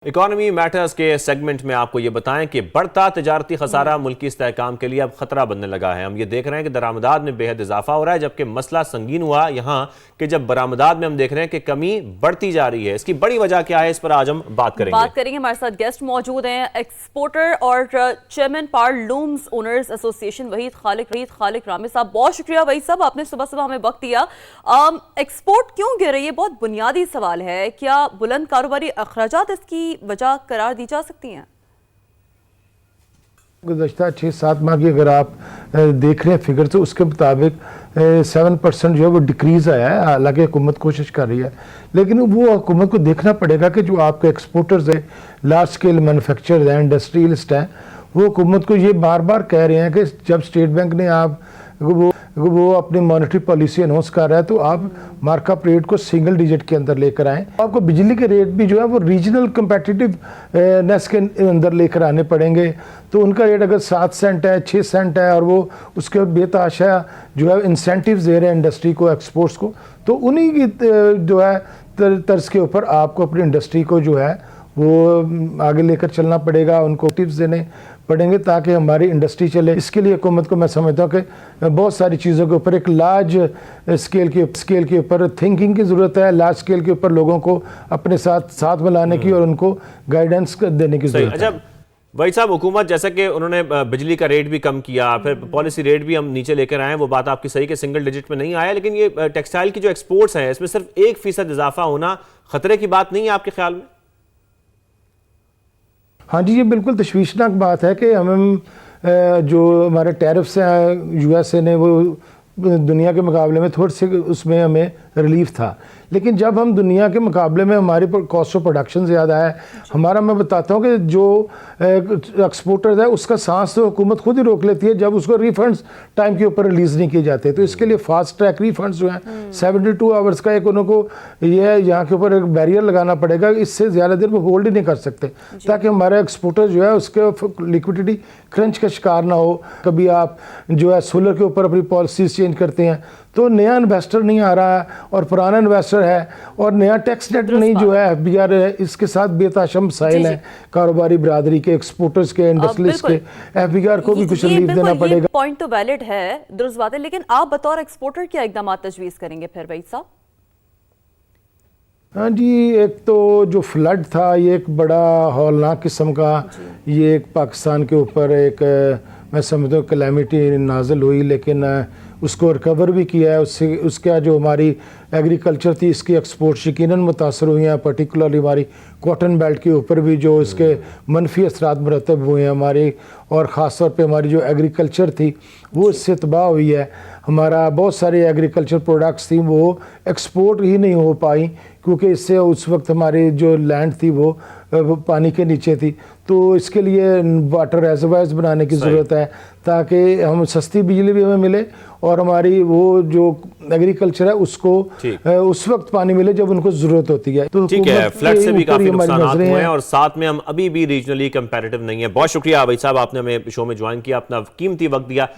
Economy matters के segment में आपको ये बताएं कि बढ़ता तजारती खसारा मुल्की इस्तेहकाम के लिए अब खतरा बनने लगा है। हम ये देख रहे हैं कि दरामदात में बेहद इजाफा हो रहा है, जबकि मसला संगीन हुआ यहाँ कि जब बरामदात में हम देख रहे हैं कि कमी बढ़ती जा रही है। इसकी बड़ी वजह क्या है, इस पर आज हम बात करेंगे। हमारे साथ गेस्ट मौजूद हैं, एक्सपोर्टर और चेयरमैन पार looms owners association Wahid Khalique Rami साहब। बहुत शुक्रिया वहीद साहब, आपने सुबह सुबह हमें वक्त दिया। एक्सपोर्ट क्यों गिर रही है, बहुत बुनियादी सवाल है। क्या बुलंद कारोबारी अखराजात इसकी वजह करार दी जा सकती हैं? गुज़श्ता 6-7 माह की अगर आप देख रहे हैं फिगर, तो उसके मुताबिक 7% जो है वो डिक्रीज़ आया है। हालांकि हुकूमत कोशिश कर रही है, लेकिन वो हुकूमत को देखना पड़ेगा कि जो आपके एक्सपोर्टर्स हैं, लार्ज स्केल मैन्युफैक्चरर्स हैं, इंडस्ट्रियलिस्ट हैं, वो हुकूमत को ये बार बार कह रहे हैं कि जब स्टेट बैंक ने वो अपनी मॉनेटरी पॉलिसी अनाउंस कर रहा है तो आप मार्कअप रेट को सिंगल डिजिट के अंदर लेकर आएँ। आपको बिजली के रेट भी जो है वो रीजनल कंपेटिटिवनेस के अंदर लेकर आने पड़ेंगे। तो उनका रेट अगर 7 सेंट है, 6 सेंट है, और वो उसके बेतहाशा जो है इंसेंटिव्स दे रहे हैं इंडस्ट्री को, एक्सपोर्ट्स को, तो उन्हीं की जो है तर्ज के ऊपर आपको अपनी इंडस्ट्री को जो है वो आगे लेकर चलना पड़ेगा, उनको टिप्स देने पड़ेंगे ताकि हमारी इंडस्ट्री चले। इसके लिए हुकूमत को मैं समझता हूँ कि बहुत सारी चीज़ों के ऊपर एक लार्ज स्केल के ऊपर थिंकिंग की ज़रूरत है, लार्ज स्केल के ऊपर लोगों को अपने साथ मिलाने की और उनको गाइडेंस देने की ज़रूरत है। भाई साहब, हुकूमत जैसा कि उन्होंने बिजली का रेट भी कम किया, फिर पॉलिसी रेट भी हम नीचे लेकर आए, वो बात आपकी सही कि सिंगल डिजिट में नहीं आया, लेकिन ये टेक्सटाइल की जो एक्सपोर्ट्स हैं इसमें सिर्फ 1% इजाफा होना खतरे की बात नहीं है आपके ख्याल में? हाँ जी, ये बिल्कुल तशवीशनाक बात है कि हम जो हमारे टैरिफ्स हैं यूएसए ने, वो दुनिया के मुकाबले में थोड़े से उसमें हमें रिलीफ था, लेकिन जब हम दुनिया के मुकाबले में हमारी कॉस्ट ऑफ प्रोडक्शन ज़्यादा है हमारा, मैं बताता हूँ कि जो एक्सपोर्टर्स है उसका सांस तो हुकूमत खुद ही रोक लेती है जब उसको रिफंड्स टाइम के ऊपर रिलीज़ नहीं किए जाते। तो इसके लिए फास्ट ट्रैक रिफंड्स जो हैं 72 आवर्स का एक उनको ये यहाँ के ऊपर एक बैरियर लगाना पड़ेगा, इससे ज़्यादा देर वो होल्ड ही नहीं कर सकते, ताकि हमारा एक्सपोर्टर जो है उसके लिक्विडिटी क्रंच का शिकार ना हो। कभी आप जो है सोलर के ऊपर अपनी पॉलिसीज चेंज करते हैं तो नया इन्वेस्टर नहीं आ रहा है और पुराना इन्वेस्टर है, और नया टैक्स नेट नहीं जो है एफबीआर है, इसके साथ बेताशा मसाइल हैं कारोबारी बरादरी के, एक्सपोर्टर्स के, इंडस्ट्रियलिस्ट के। एफबीआर को भी कुछ रिलीफ देना पड़ेगा। पॉइंट तो वैलिड है, दुरुस्त बात है, लेकिन आप बतौर एक्सपोर्टर क्या इकदाम तजवीज़ करेंगे फिर वहीद साहब? हाँ जी, एक तो जो फ्लड था ये एक बड़ा हौलनाक किस्म का, ये एक पाकिस्तान के ऊपर एक मैं समझता हूँ कैलेमिटी नाजिल हुई, लेकिन उसको रिकवर भी किया है। उससे उसका जो हमारी एग्रीकल्चर थी, इसकी एक्सपोर्ट्स यकीनन मुतासर हुई हैं, पर्टिकुलरली हमारी कॉटन बेल्ट के ऊपर भी जो इसके मनफी असरात मरतब हुए हैं हमारे, और ख़ास तौर पे हमारी जो एग्रीकल्चर थी वो इससे तबाह हुई है। हमारा बहुत सारे एग्रीकल्चर प्रोडक्ट्स थी वो एक्सपोर्ट ही नहीं हो पाई, क्योंकि इससे उस वक्त हमारी जो लैंड थी वो पानी के नीचे थी। तो इसके लिए वाटर रेजर्वायर्स बनाने की ज़रूरत है ताकि हम सस्ती बिजली भी हमें मिले और हमारी वो जो एग्रीकल्चर है उसको उस वक्त पानी मिले जब उनको ज़रूरत होती है। तो ठीक है, फ्लड से भी काफ़ी नुकसान हुए हैं और साथ में हम अभी भी रीजनली कंपैरेटिव नहीं है। बहुत शुक्रिया भाई साहब, आपने हमें शो में ज्वाइन किया, अपना कीमती वक्त दिया।